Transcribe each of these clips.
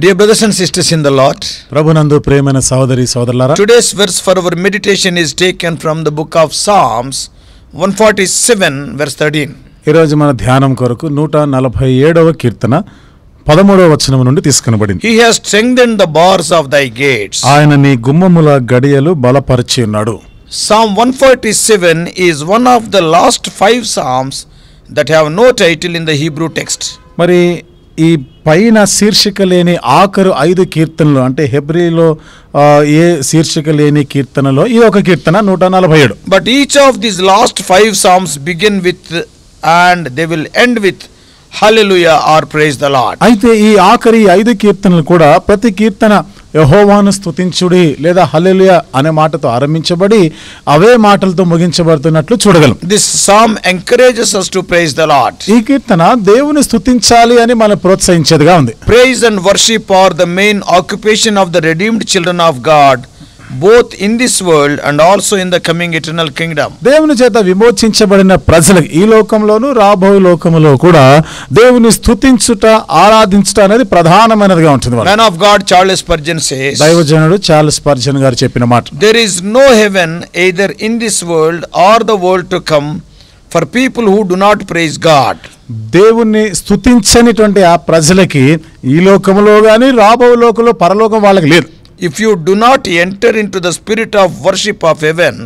Dear brothers and sisters in the Lord, ప్రభునందు ప్రియమైన సహోదరి సోదరులారా, today's verse for our meditation is taken from the book of Psalms 147 verse 13. ఈ రోజు మన ధ్యానం కొరకు 147వ కీర్తన 13వ వచనం నుండి తీసుకొనబడింది. He has strengthened the bars of thy gates. ఆయన నీ గుమ్మముల గడియలు బలపరిచి ఉన్నాడు. Psalm 147 is one of the last 5 psalms that have no title in the Hebrew text. మరి ఈ పైన శీర్షిక లేని ఆఖరు 5 కీర్తనలు అంటే హెబ్రీలో ఏ శీర్షిక లేని కీర్తనలో ఈ ఒక కీర్తన 147. But each of these last 5 psalms begin with and they will end with hallelujah or praise the Lord. అయితే ఈ ఆఖరి 5 కీర్తనలు కూడా ప్రతి కీర్తన యెహోవాను స్తుతించుడి లేదా హల్లెలూయా అనే మాటతో ఆరంభించబడి అవే మాటలతో ముగించబడుతున్నట్లు చూడగలం. This psalm encourages us to praise the Lord. ఈ కీర్తన దేవుని స్తుతించాలి అని మనం ప్రోత్సహించేదిగా ఉంది. Praise and worship are the main occupation of the redeemed children of God, both in this world and also in the coming eternal kingdom. దేవుని చేత విమోచించబడిన ప్రజలకు ఈ లోకంలోను రాబోయే లోకములో కూడా దేవుని స్తుతించుట ఆరాధించుట అనేది ప్రధానమైనదిగా ఉంటుంది. Man of God Charles Spurgeon says, దైవజనుడు చార్లెస్ స్పర్జన్ గారు చెప్పిన మాట, there is no heaven either in this world or the world to come for people who do not praise God. దేవుణ్ణి స్తుతించనిటువంటి ఆ ప్రజలకి ఈ లోకములో గాని రాబోయే లోకంలో పరలోకం వాళ్ళకి లేదు. If you do not enter into the spirit of worship of heaven,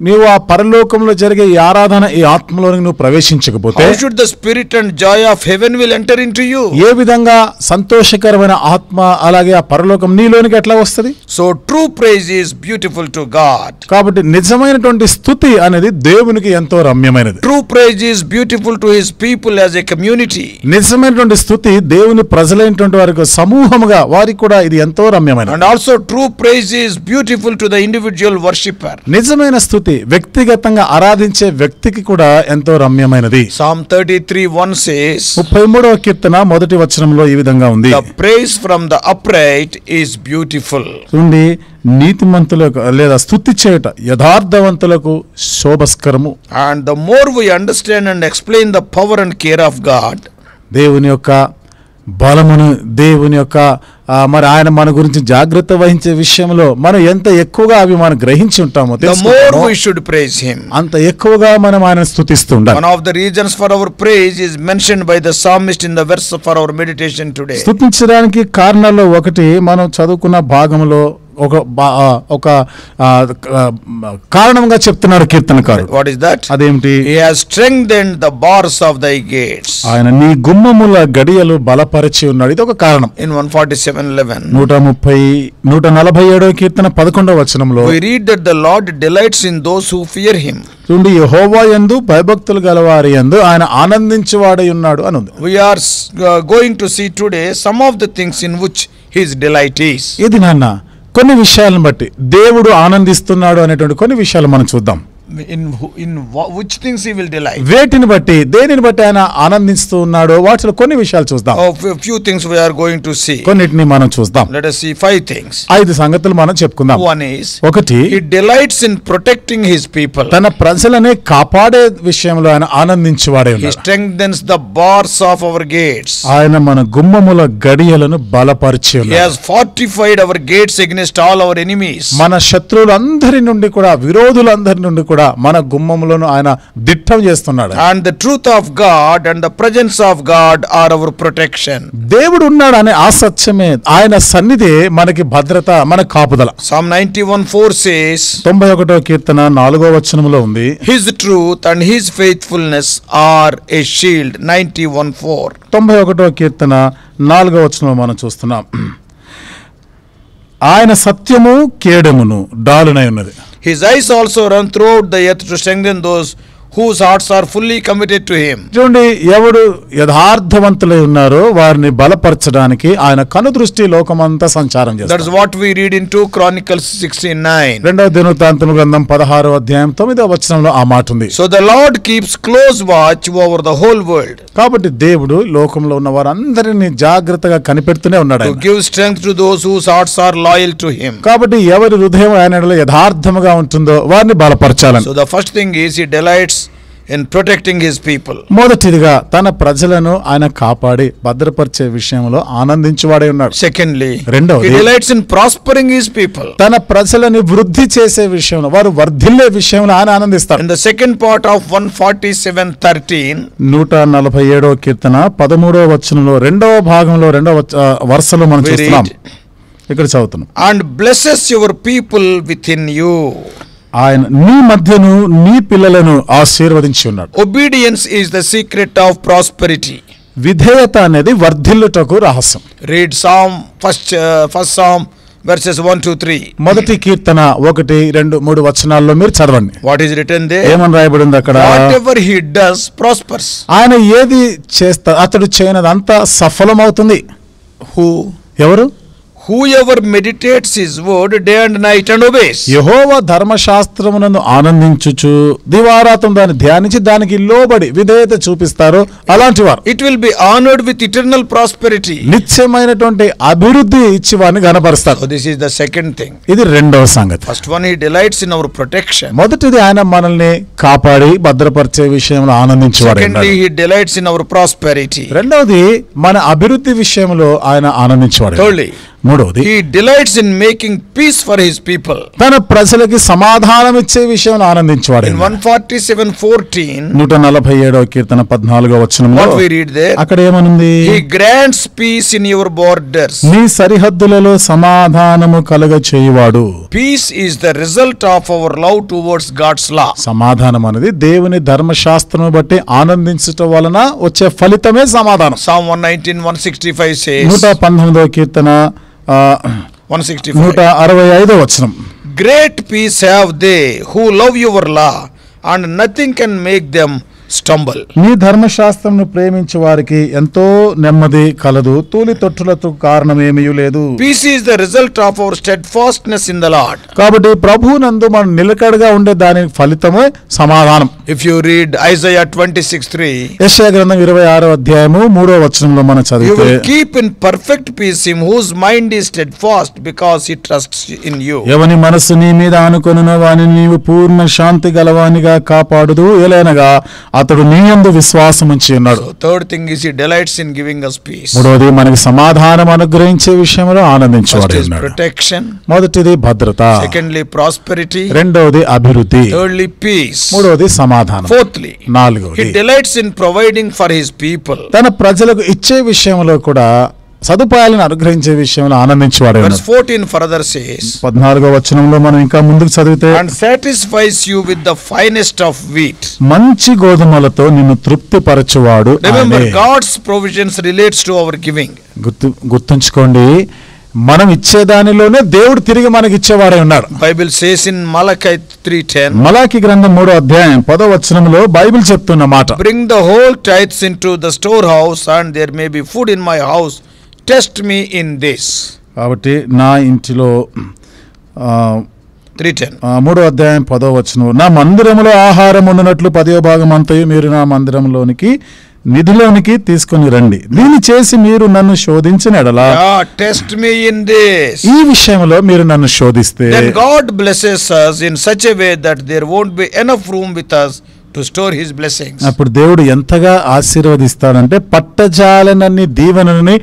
నీవు ఆ పరలోకంలో జరిగే ఈ ఆరాధన ఈ ఆత్మలోనికి నువ్వు ప్రవేశించకపోతే how should the spirit and joy of heaven will enter into you? ఏ విధంగా సంతోషకరమైన ఆత్మ అలాగే ఆ పరలోకం నీలోనికి ఎట్లా వస్తుంది? So true praise is beautiful to God. కాబట్టి నిజమైనటువంటి స్తుతి అనేది దేవునికి ఎంతో రమ్యమైనది. True praise is beautiful to his people as a community. నిజమైనటువంటి స్తుతి దేవుని ప్రజలైనటువంటి వారికి సమూహముగా వారికి కూడా ఇది ఎంతో రమ్యమైనది. And also true praise is beautiful to the individual worshipper. నిజమైన స్తుతి వ్యక్తిగతంగా ఆరాధించే వ్యక్తికి కూడా ఎంతో రమ్యమైనది. Psalm 33:1 says, 33వ కీర్తన మొదటి వచనంలో ఈ విధంగా ఉంది, the praise from the upright is beautiful. చూడండి, నీతిమంతులకు లేదా స్తుతి చేయుట యథార్థవంతులకు శోభస్కరము. And the more we understand and explain the power and care of God, దేవుని యొక్క బలమును, దేవుని యొక్క మరి ఆయన మన గురించి జాగ్రత్త వహించే విషయంలో మనం ఎంత ఎక్కువగా అవి మనం గ్రహించి ఉంటామో the more we should praise him. అంత ఎక్కువగా మనం ఆయన స్తుతిస్తూ ఉండాలి. One of the reasons for our praise is mentioned by the psalmist in the verse for our meditation today. స్తుతించడానికి కారణాల్లో ఒకటి మనం చదువుకున్న భాగంలో ఒక కారణంగా చెప్తున్నాడు కీర్తనకారుడు. What is that? అదేమిటి? He has strengthened the bars of thy gates. ఆయన నీ గుమ్మముల గడియలు బలపరిచి ఉన్నాడు. ఇది ఒక కారణం. In 147:11 147వ కీర్తన 11వ వచనంలో we read that the Lord delights in those who fear him. చూడండి, యెహోవా యందు భయభక్తులు గలవారి యందు ఆయన ఆనందించువాడై ఉన్నాడు అని ఉంది. We are going to see today some of the things in which his delight is. ఇది నాన్న కొన్ని విషయాలను బట్టి దేవుడు ఆనందిస్తున్నాడు అనేటువంటి కొన్ని విషయాలు మనం చూద్దాం. In which things he will delight? వేటిని బట్టి, దేనిని బట్టి ఆయన ఆనందిస్తూ ఉన్నాడో వాటిలో కొన్ని విషయాలు చూద్దాం. A few things we are going to see. కొన్నిటిని మనం చూద్దాం. Let us see 5 things. 5 సంగతులు మనం చెప్పుకుందాం. One is, ఒకటి, he delights in protecting his people. తన ప్రజలని కాపాడే విషయంలో ఆయన ఆనందించువాడే He ఉన్నాడు. strengthens the bars of our gates. ఆయన మన గుమ్మముల గడియలను బలపరిచి He ఉన్నాడు. has fortified our gates against all our enemies. మన శత్రువులందరి నుండి కూడా, విరోధులందరి నుండి కూడా మన గుమ్మములను ఆయన దిట్టం చేస్తున్నాడు. And the truth of God and the presence of God are our protection. దేవుడు ఉన్నాడు అనే ఆ సత్యమే, ఆయన సన్నిధి మనకి భద్రత, మన కాపుదల. Psalm 91:4 says, 91వ కీర్తన 4వ వచనంలో ఉంది, his truth and his faithfulness are a shield. 91:4. 91వ కీర్తన 4వ వచనంలో మనం చూస్తున్నాం, ఆయన సత్యము కేడమును డాలునై ఉన్నది. His eyes also run throughout the earth to strengthen those whose hearts are fully committed to him. చూడండి, ఎవడు యథార్థవంతులై ఉన్నారో వారిని బలపరచడానికి ఆయన కనుదృష్టి లోకమంతా సంచారం చేస్తాడు. That is what we read in 2 Chronicles 16:9. రెండవ దినవృత్తాంతముల గ్రంథం 16వ అధ్యాయం 9వ వచనంలో ఆ మాట ఉంది. So the Lord keeps close watch over the whole world. కాబట్టి దేవుడు లోకంలో ఉన్న వారందరినీ జాగ్రత్తగా కనిపెడుతూనే ఉన్నాడు. To give strength to those whose hearts are loyal to him. కాబట్టి ఎవరి హృదయం ఆయనలో యథార్థముగా ఉంటుందో వారిని బలపరచాలని. So the first thing is he delights in protecting his people. మొదటిదిగా తన ప్రజలను ఆయన కాపాడి భద్రపరిచే విషయంలో ఆనందించువాడే ఉన్నాడు. Secondly, రెండవది, he delights in prospering his people. తన ప్రజలని వృద్ధి చేసే విషయంలో, వారు వర్ధిల్లే విషయంలో ఆయన ఆనందిస్తాడు. In the second part of 147:13, 147వ కీర్తన 13వ వచనంలో రెండవ భాగంలో రెండవ వరుసలో మనం చూస్తున్నాం. ఇక్కడ చదువుతున్నాం. And blesses your people within you. ఆయన నీ మధ్యను నీ పిల్లలను ఆశీర్వదించి ఉన్నాడు. Obedience is the secret of prosperity. విధేయత అనేది వర్ధిల్లుటకు రహస్యం. Read Psalm first Psalm verses 1 to 3. మొదటి కీర్తన 1, 2, 3 వచనాల్లో మీరు చదవండి. What is written there? ఏమని రాయబడింది అక్కడ? Whatever he does prospers. ఆయన ఏది చేస్తా అతడు చేయనదంతా సఫలమవుతుంది. ఎవరు? Whoever meditates his word day and night and obeys. యెహోవా ధర్మశాస్త్రమునందు ఆనందించుచు దివారాత్రం దాన్ని ధ్యానించి దానికి లోబడి విధేయత చూపిస్తారు అలాంటి వారు. It will be honored with eternal prosperity. నిత్యమైనటువంటి అభివృద్ధి ఇచ్చి వారిని గణపరుస్తారు. So this is the second thing. ఇది రెండవ సంగతి. First one, he delights in our protection. మొదటిది ఆయన మనల్ని కాపాడి భద్రపరిచే విషయంలో ఆనందించేవాడు. Secondly, he delights in our prosperity. రెండవది మన అభివృద్ధి విషయంలో ఆయన ఆనందించేవాడు. Thirdly, మూడవది, he delights in making peace for his people. తన ప్రజలకి సమాధానం ఇచ్చే విషయంలో ఆనందించేవాడు. In 147:14, 147వ కీర్తన 14వ వచనంలో what we read there? అక్కడ ఏమనుంది? He grants peace in your borders. నీ సరిహద్దులలో సమాధానము కలుగ చేయువాడు. Peace is the result of our love towards God's law. సమాధానం అనేది దేవుని ధర్మశాస్త్రము బట్టి ఆనందించటం వలన వచ్చే ఫలితమే సమాధానం. Psalm 119, 165 says, 119వ కీర్తన 165, 165వ వచనం. Great peace have they who love your law, and nothing can make them stumble. నీ ధర్మశాస్త్రమును ప్రేమించే వారికి ఎంతో నెమ్మది కలదు, తూలి తొట్టులకు కారణమేమీ లేదు. Peace is the result of our steadfastness in the Lord. కాబట్టి ప్రభువునందు మనం నిలకడగా ఉండే దాని ఫలితమే సమాధానం. If you read Isaiah 26:3, యెషయా గ్రంథం 26వ అధ్యాయము 3వ వచనంలో మనం you చదివితే, will keep in perfect peace him whose mind is steadfast because he trusts in you. ఎవని మనస్సు నీ మీద ఆనుకొనునో వానిని నీవు పూర్ణ శాంతి గలవానిగా కాపాడుదు, ఎలైనగా అతడు నీ యందు విశ్వాసం ఉంచి ఉన్నాడు. So third thing is he delights in giving us peace. మూడవది మనకి సమాధానం అనుగ్రహించే విషయంలో ఆనందించేవాడు. First is protection. మొదటిది భద్రత. Secondly, prosperity. రెండవది అభివృద్ధి. Thirdly, peace. మూడవది సమాధానం. Fourthly, నాలుగవది he delights in providing for his people. తన ప్రజలకు ఇచ్చే విషయంలో కూడా సదుపాయాలను అనుగ్రహించే విషయంలో ఆనందించేవాడు. Verse 14 further says, 14వ వచనంలో మనం ఇంకా ముందుకు చదివితే, and satisfies you with the finest of wheat. మంచి గోధుమలతో నిన్ను తృప్తిపరచువాడు. Remember, God's provisions relates to our giving. గుర్తుంచుకోండి, మనం ఇచ్చేదానిలోనే దేవుడు తిరిగి మనకి ఇచ్చేవాడే ఉన్నాడు. Bible says in Malachi 3:10, మలాకి గ్రంథం 3వ అధ్యాయం 10వ వచనంలో బైబిల్ చెప్తున్న మాట, bring the whole tithes into the storehouse, and there may be food in my house. Test me in this. కాబట్టి నా ఇంటిలో 3:10, 3వ అధ్యాయం 10వ వచనం, నా మందిరములో ఆహారం ఉండునట్లు 10వ భాగం అంతయు మీరు నా మందిరంలోనికి నిధిలోనికి తీసుకుని రండి. దీన్ని చేసి మీరు నన్ను శోధించిన ఎడల, test me in this. ఈ విషయంలో మీరు నన్ను శోధిస్తే, Then God blesses us in such a way that there won't be enough room with us to store his blessings. అప్పుడు దేవుడు ఎంతగా ఆశీర్వదిస్తాడంటే పట్టజాలనన్ని దీవెనలని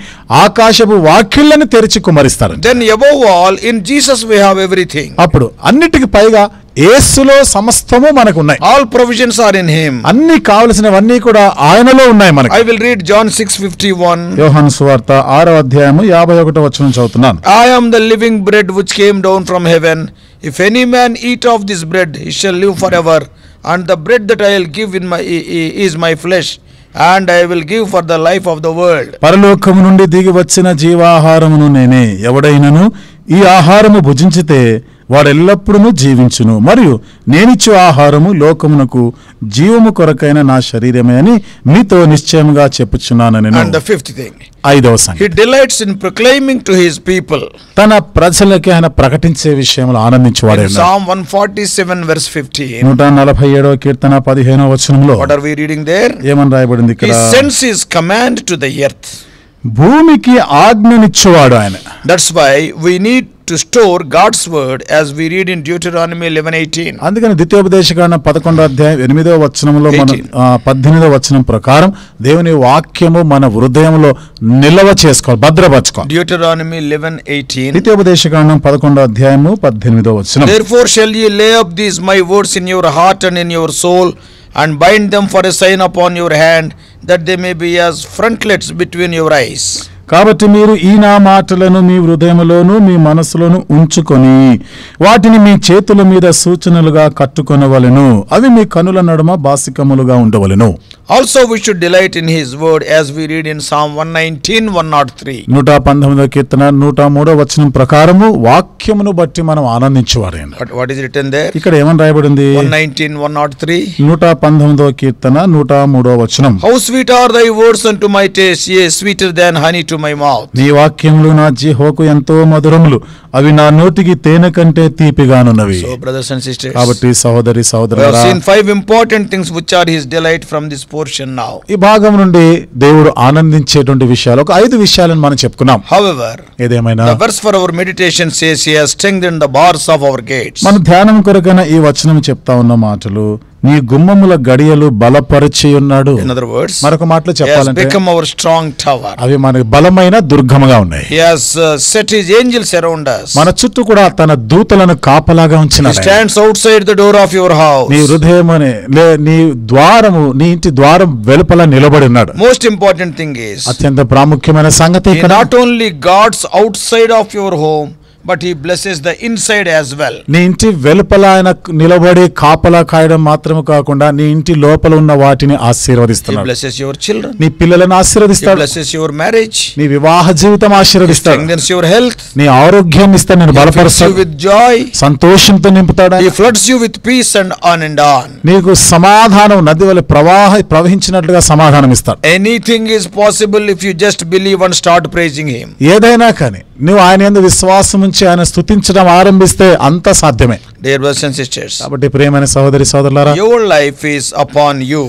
ఆకాశపు వాకిళ్ళని తెరిచి కుమరిస్తాడు. Then above all, in Jesus we have everything. అప్పుడు అన్నిటికి పైగా యేసులో సమస్తము మనకు ఉన్నాయి. All provisions are in him. అన్ని కావలసినవన్నీ కూడా ఆయనలో ఉన్నాయి మనకు. I will read John 6:51. యోహాను సువార్త 6వ అధ్యాయము 51వ వచనం చదువుతున్నాను. I am the living bread which came down from heaven. If any man eat of this bread, he shall live forever. And the bread that I will give is my flesh, and I will give for the life of the world. పరలోకము నుండి దిగి వచ్చిన జీవాహారమును నేనే. ఎవడైనను ఈ ఆహారము భుజించితే వాడు ఎల్లప్పుడూ జీవించును. మరియు నేనిచ్చు ఆహారము లోకమునకు జీవము కొరకైన నా శరీరమే అని మీతో నిశ్చయముగా చెప్పుచున్నాను నేను. And the fifth thing, 5వ సంగతి, he delights in proclaiming to his people. తన ప్రజలకి ఆయన ప్రకటించే విషయంలో ఆనందించేవాడే. Psalm 147 verse 15. 147వ కీర్తన 15వ వచనంలో What are we reading there? ఏమని రాయబడింది ఇక్కడ? He sends his command to the earth. భూమికి ఆజ్ఞనిచ్చేవాడు ఆయన. That's why we need to store God's word, as we read in Deuteronomy 11:18. అందుకని ద్వితీయోపదేశకాండం 11వ అధ్యాయం 8వ వచనంలో మన 18వ వచనం ప్రకారం దేవుని వాక్యము మన హృదయంలో నిల్వ చేసుకోవాలి, భద్రపరచుకోవాలి. Deuteronomy 11:18. ద్వితీయోపదేశకాండం 11వ అధ్యాయము 18వ వచనం. Therefore shall ye lay up these my words in your heart and in your soul, and bind them for a sign upon your hand, that they may be as frontlets between your eyes. కాబట్టి మీరు ఈ నా మాటలను మీ హృదయములోను మీ మనసులోను ఉంచుకొని వాటిని మీ చేతుల మీద సూచనలుగా కట్టుకొనవలెను, అవి మీ కనుల నడుమ బాసికములుగా ఉండవలెను. Also we should delight in his word, as we read in Psalm 119:103. 119వ కీర్తన 103వ వచనం ప్రకారము వాక్యమును బట్టి మనం ఆనందించువారేను. What is written there? ఇక్కడ ఏమని రాయబడింది? 119:103. 119వ కీర్తన 103వ వచనం. How sweet are thy words unto my taste, yea, sweeter than honey to my mouth. నీ వాక్యములు నా జిహ్వకు ఎంతో మధురములు, అవి నా నోటికి తేనె కంటే తీపిగానున్నవి. So brothers and sisters, కాబట్టి సహోదరి we have సహోదరులారా, seen 5 important things which are his delight from this portion now. ఈ భాగం నుండి దేవుడు ఆనందించేటువంటి విషయాలు ఒక 5 విషయాలను మనం చెప్పుకున్నాం. However, ఏదేమైనా the verse for our meditation says he has strengthened the bars of our gates. మన ధ్యానం కొరకైన ఈ వచనం చెప్తా ఉన్న మాటలు, నీ గుమ్మముల గడియలు బలపరిచి ఉన్నాడు. In other words, మరొక మాటలో he has చెప్పాలంటే become our strong tower. అవి మనకి బలమైన దుర్గముగా ఉన్నాయి. He has set his angels around us. మన చుట్టూ కూడా తన దూతలను కాపలాగా He ఉంచినాడు. stands outside the door of your house. నీ హృదయం నీ ద్వారము, నీ ఇంటి ద్వారం వెలుపల నిలబడి ఉన్నాడు. Most important thing is, అత్యంత ప్రాముఖ్యమైన సంగతి he ఇక్కడ not only guards outside of your home, but he blesses the inside as well. నీ ఇంటి వెలుపల ఆయన నిలబడి కాపలా కాయడం మాత్రమే కాకుండా నీ ఇంటి లోపల ఉన్న వాటిని He ఆశీర్వదిస్తున్నాడు. blesses your children. నీ పిల్లలను He ఆశీర్వదిస్తాడు. blesses your marriage. నీ వివాహ జీవితం He ఆశీర్వదిస్తాడు. strengthens your health. నీ ఆరోగ్యాన్ని ఇస్తాడు, నేను He fills you బలపరుస్తాడు, with joy. సంతోషంతో నింపుతాడు. He floods you with peace and on. నీకు సమాధానం నది వలె ప్రవహించినట్లుగా సమాధానం ఇస్తాడు. Anything is possible if you just believe and start praising him. ఏదైనా కానీ నువ్వు ఆయన యందు విశ్వాసం ఉంచి ఆయన స్తుతించడం ఆరంభిస్తే అంత సాధ్యమే. Dear brothers and sisters, కాబట్టి ప్రియమైన సహోదరి సహోదరులారా, your life is upon you.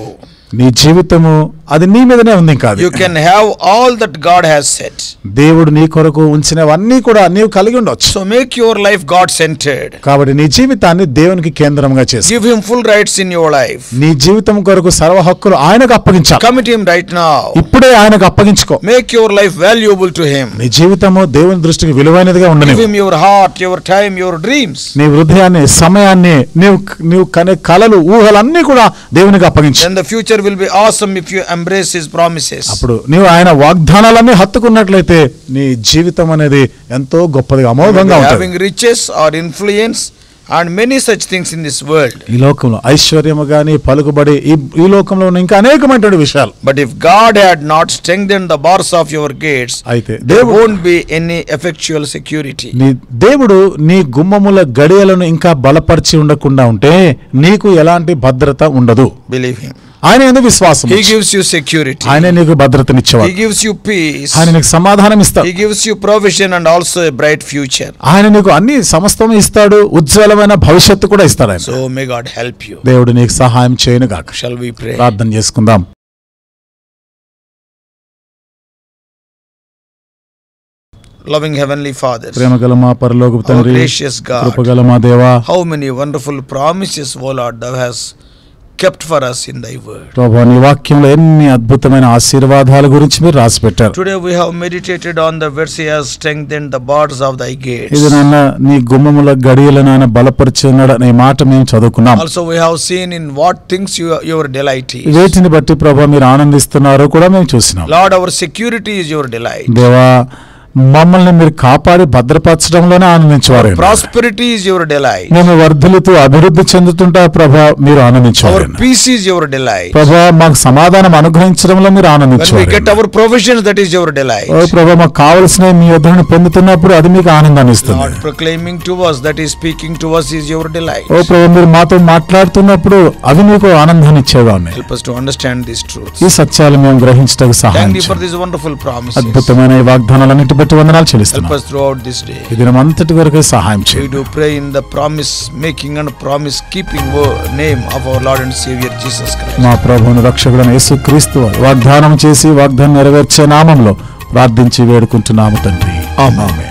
నీ జీవితము అది నీ మీదనే ఉంది. ఇంకా You can have all that God has set. దేవుడు నీ కొరకు ఉంచినవన్నీ కూడా నీవు కలిగి ఉండొచ్చు. So make your life God-centered. కాబట్టి నీ జీవితాన్ని దేవునికి కేంద్రంగా చేసి Give him full rights in your life. నీ జీవితం కొరకు సర్వ హక్కులు ఆయనకు అప్పగించాలి. Commit him right now. ఇప్పుడే ఆయనకు అప్పగించుకో. Make your life valuable to him. నీ జీవితము దేవుని దృష్టికి విలువైనదిగా Give ఉండనివ్వు. him your heart, your time, your dreams. నీ హృదయాన్ని, సమయాన్ని, నీవు కనే కలలు, ఊహలన్నీ కూడా దేవునికి అప్పగించు. Then the future will be awesome if you embrace his promises. అప్పుడు నీవు ఆయన వాగ్దానాలన్నీ హత్తుకున్నట్లయితే నీ జీవితం అనేది ఎంతో గొప్పదిగా అమోఘంగా ఉంటుంది. Having riches or influence and many such things in this world. ఈ లోకంలో ఐశ్వర్యము గాని, పలుకుబడి, ఈ లోకంలో ఉన్న ఇంకా అనేకమైనటువంటి విషయాలు. But if God had not strengthened the bars of your gates, అయితే there won't be any effectual security. దేవుడు నీ గుమ్మముల గడియలను ఇంకా బలపరిచి ఉండకుండా ఉంటే నీకు ఎలాంటి భద్రత ఉండదు. Believe him. ఆయన యందు విశ్వాసం He gives you security. ఆయన నీకు భద్రతనిచ్చేవాడు. He gives you peace. ఆయన నీకు సమాధానం ఇస్తాడు. He gives you provision and also a bright future. ఆయన నీకు అన్ని సమస్తము ఇస్తాడు, ఉజ్వలమైన భవిష్యత్తు కూడా ఇస్తాడు ఆయన. So may God help you. దేవుడు నీకు సహాయం చేయను గాక. Shall we pray? ప్రార్థన చేసుకుందాం. Loving Heavenly Father, ప్రేమగల మా పరలోకపు our తండ్రి, gracious God, కృపగల మా దేవా, how many wonderful promises, O Lord, thou hast kept for us in thy word. ప్రభువా, నీ వాక్యంలో ఎన్ని అద్భుతమైన ఆశీర్వాదాల గురించి మీరు రాసి పెట్టారు. Today we have meditated on the verse, he has strengthened the bars of thy gates. ఇది నాన్న నీ గుమ్మముల గడియలను ఆయన బలపరిచి ఉన్నాడు అనే మాట మేము చదువుకున్నాం. Also we have seen in what things your delight is. వేటిని బట్టి ప్రభువా మీరు ఆనందిస్తున్నారో కూడా మేము చూసినాం. Lord, our security is your delight. దేవా, మమ్మల్ని మీరు కాపాడి భద్రపరచడంలోనే ఆనందించేవారు. Prosperity is your delight. మేము వర్ధులతో అభివృద్ధి చెందుతుంటా ప్రభా మీరు ఆనందించేవారు. Our peace is your delight. ప్రభా మాకు సమాధానం అనుగ్రహించడంలో మీరు When we ఆనందించేవారు. get our provisions, that is your delight. ఓ ప్రభా, మాకు కావలసిన మీ యొద్దను పొందుతున్నప్పుడు అది మీకు ఆనందాన్ని ఇస్తుంది. Lord, proclaiming to us, that is speaking to us, is your delight. ఓ ప్రభా, మీరు మాతో మాట్లాడుతున్నప్పుడు అవి మీకు ఆనందాన్ని ఇచ్చేగా ఉన్నాయి. Help us to understand these truths. ఈ సత్యాలు మేము గ్రహించడానికి సహాయం Thank you for చేయండి. these wonderful promises. అద్భుతమైన ఈ వాగ్దానాలన్నిటి బట్టి వందనాలు Help చెల్లిస్తున్నాం. us throughout this day. ఈ దినమంతటి వరకు సహాయం We చేయండి. do pray in the promise making and promise keeping name of our Lord and Savior Jesus Christ. మా ప్రభువును రక్షకుడైన యేసుక్రీస్తు వారు వాగ్దానం చేసి వాగ్దానం నెరవేర్చే నామంలో ప్రార్థించి వేడుకుంటున్నాము తండ్రి. ఆమేన్.